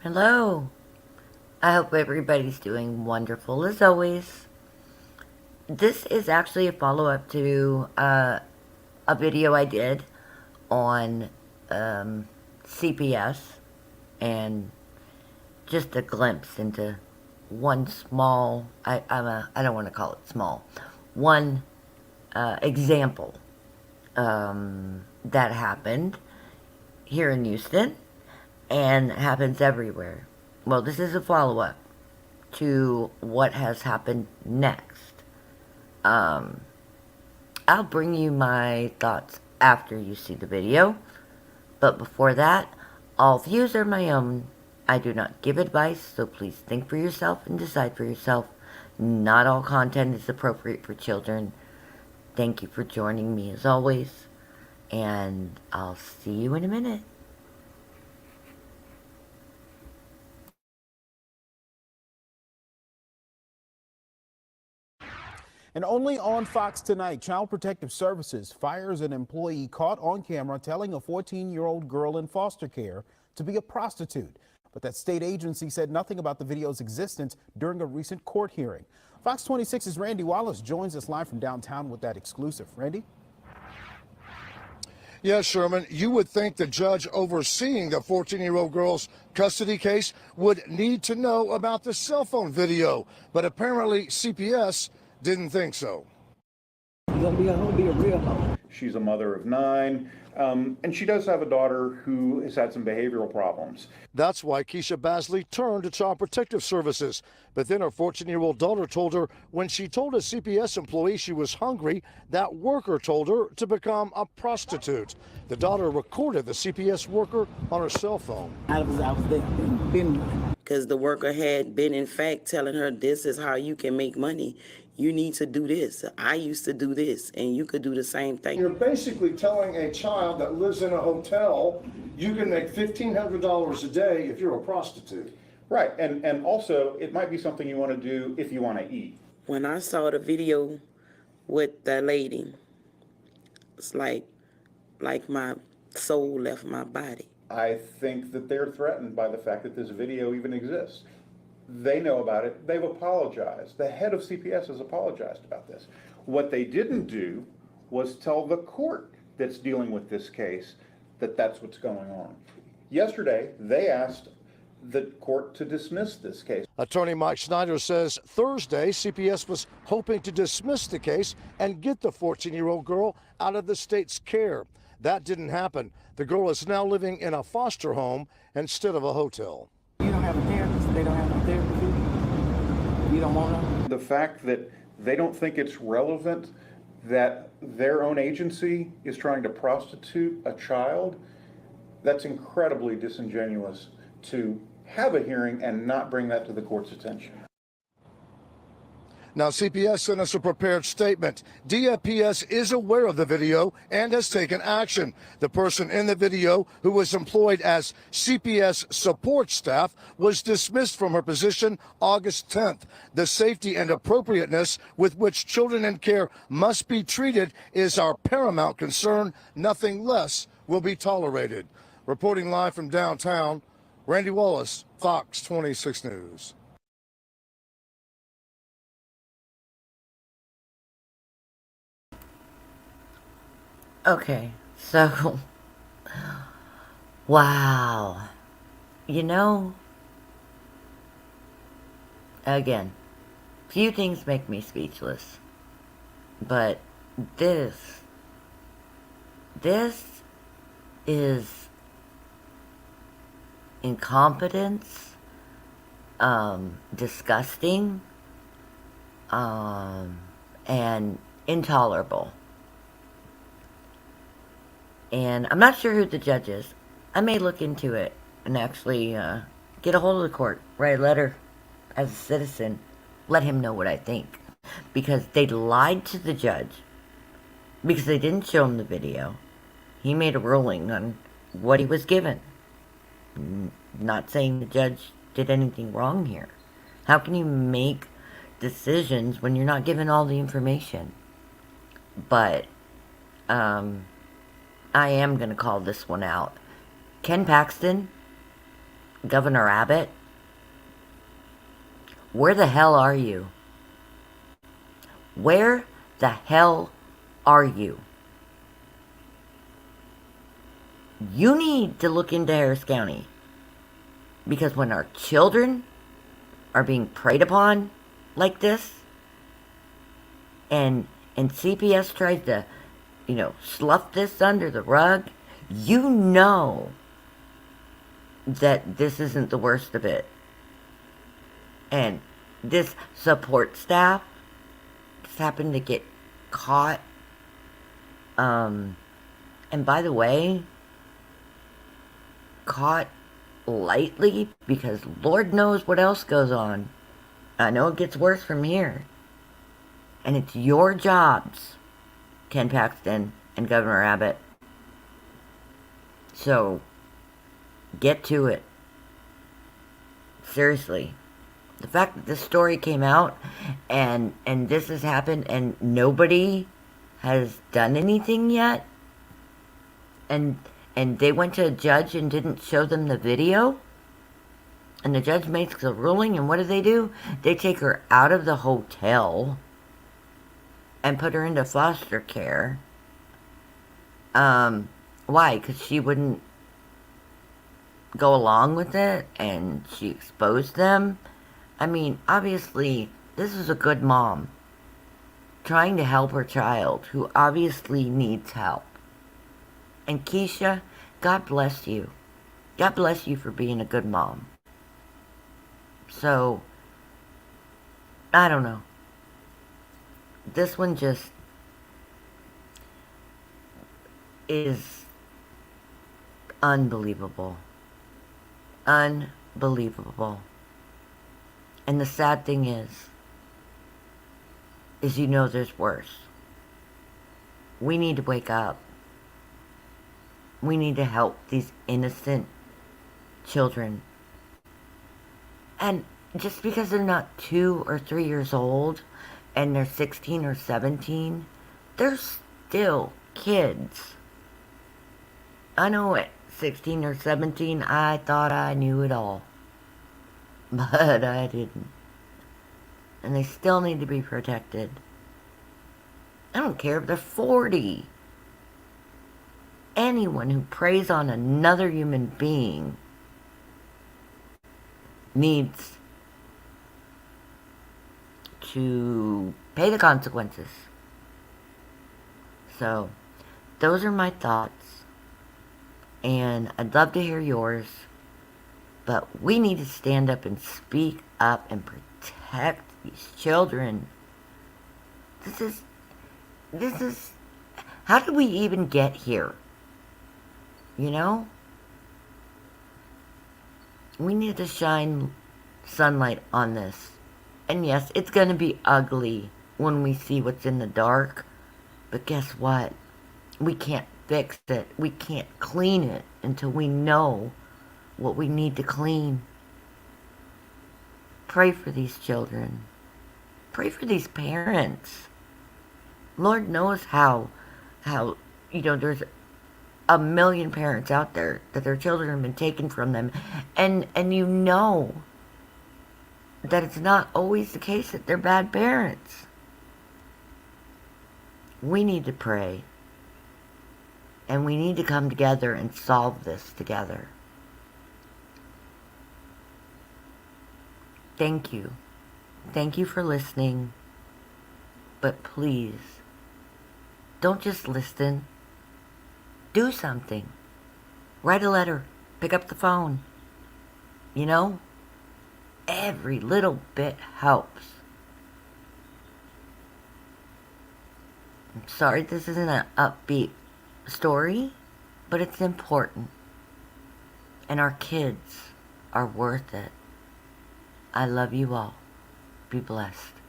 Hello. I hope everybody's doing wonderful as always. This is actually a follow up to a video I did on CPS and just a glimpse into one small, I don't want to call it small, one example that happened here in Houston and happens everywhere. Well, this is a follow up to what has happened next. Um, I'll bring you my thoughts after you see the video, but before that, all views are my own. I do not give advice, so please think for yourself and decide for yourself. Not all content is appropriate for children. Thank you for joining me as always, and I'll see you in a minute. And only on Fox tonight, Child Protective Services fires an employee caught on camera telling a 14-year-old girl in foster care to be a prostitute. But that state agency said nothing about the video's existence during a recent court hearing. Fox 26's Randy Wallace joins us live from downtown with that exclusive. Randy? Yes, Sherman, you would think the judge overseeing the 14-year-old girl's custody case would need to know about the cell phone video, but apparently CPS didn't think so. You're gonna be a hoe, be a real hoe. She's a mother of 9, and she does have a daughter who has had some behavioral problems. That's why Keisha Basley turned to Child Protective Services. But then her 14-year-old daughter told her when she told a CPS employee she was hungry, that worker told her to become a prostitute. The daughter recorded the CPS worker on her cell phone. I was there, because the worker had been, in fact, telling her, this is how you can make money. You need to do this. I used to do this, and you could do the same thing. You're basically telling a child that lives in a hotel you can make $1,500 a day if you're a prostitute. Right, and also it might be something you want to do if you want to eat. When I saw the video with that lady, it's like my soul left my body. I think that they're threatened by the fact that this video even exists. They know about it. They've apologized. The head of CPS has apologized about this. What they didn't do was tell the court that's dealing with this case that that's what's going on. Yesterday, they asked the court to dismiss this case. Attorney Mike Schneider says Thursday, CPS was hoping to dismiss the case and get the 14-year-old girl out of the state's care. That didn't happen. The girl is now living in a foster home instead of a hotel. You don't have a therapist. They don't have a therapist. You don't want them. The fact that they don't think it's relevant that their own agency is trying to prostitute a child, that's incredibly disingenuous to have a hearing and not bring that to the court's attention. Now, CPS sent us a prepared statement. DFPS is aware of the video and has taken action. The person in the video, who was employed as CPS support staff, was dismissed from her position August 10th. The safety and appropriateness with which children in care must be treated is our paramount concern. Nothing less will be tolerated. Reporting live from downtown, Randy Wallace, Fox 26 News. Okay, so, wow. You know, again, few things make me speechless, but this is incompetence, disgusting, and intolerable. And I'm not sure who the judge is. I may look into it and actually get a hold of the court, write a letter as a citizen, let him know what I think. Because they lied to the judge, because they didn't show him the video. He made a ruling on what he was given. Not saying the judge did anything wrong here. How can you make decisions when you're not given all the information? But, I am going to call this one out. Ken Paxton, Governor Abbott, where the hell are you? Where the hell are you? You need to look into Harris County. Because when our children are being preyed upon like this, and CPS tries to, slough this under the rug, you know that this isn't the worst of it. And this support staff just happened to get caught. And by the way, caught lightly, because Lord knows what else goes on. I know it gets worse from here. And it's your jobs, Ken Paxton and Governor Abbott. So, get to it. Seriously. The fact that this story came out and this has happened and nobody has done anything yet, and they went to a judge and didn't show them the video, and the judge makes a ruling, and what do? They take her out of the hotel and put her into foster care. Why? Because she wouldn't go along with it, and she exposed them. I mean, obviously, this is a good mom trying to help her child who obviously needs help. And Keisha, God bless you. God bless you for being a good mom. So, I don't know. This one just is unbelievable. Unbelievable. And the sad thing is there's worse. We need to wake up. We need to help these innocent children. And just because they're not 2 or 3 years old and they're 16 or 17, they're still kids. I know at 16 or 17, I thought I knew it all. But I didn't. And they still need to be protected. I don't care if they're 40. Anyone who preys on another human being needs to pay the consequences. So, those are my thoughts. And I'd love to hear yours. But we need to stand up and speak up and protect these children. This is, how did we even get here? You know? We need to shine sunlight on this. And yes, it's going to be ugly when we see what's in the dark. But guess what? We can't fix it. We can't clean it until we know what we need to clean. Pray for these children. Pray for these parents. Lord knows how there's a million parents out there that their children have been taken from them. And you know that it's not always the case that they're bad parents. We need to pray. And we need to come together and solve this together. Thank you. Thank you for listening. But please, don't just listen. Do something. Write a letter. Pick up the phone. You know? Every little bit helps. I'm sorry this isn't an upbeat story, but it's important. And our kids are worth it. I love you all. Be blessed.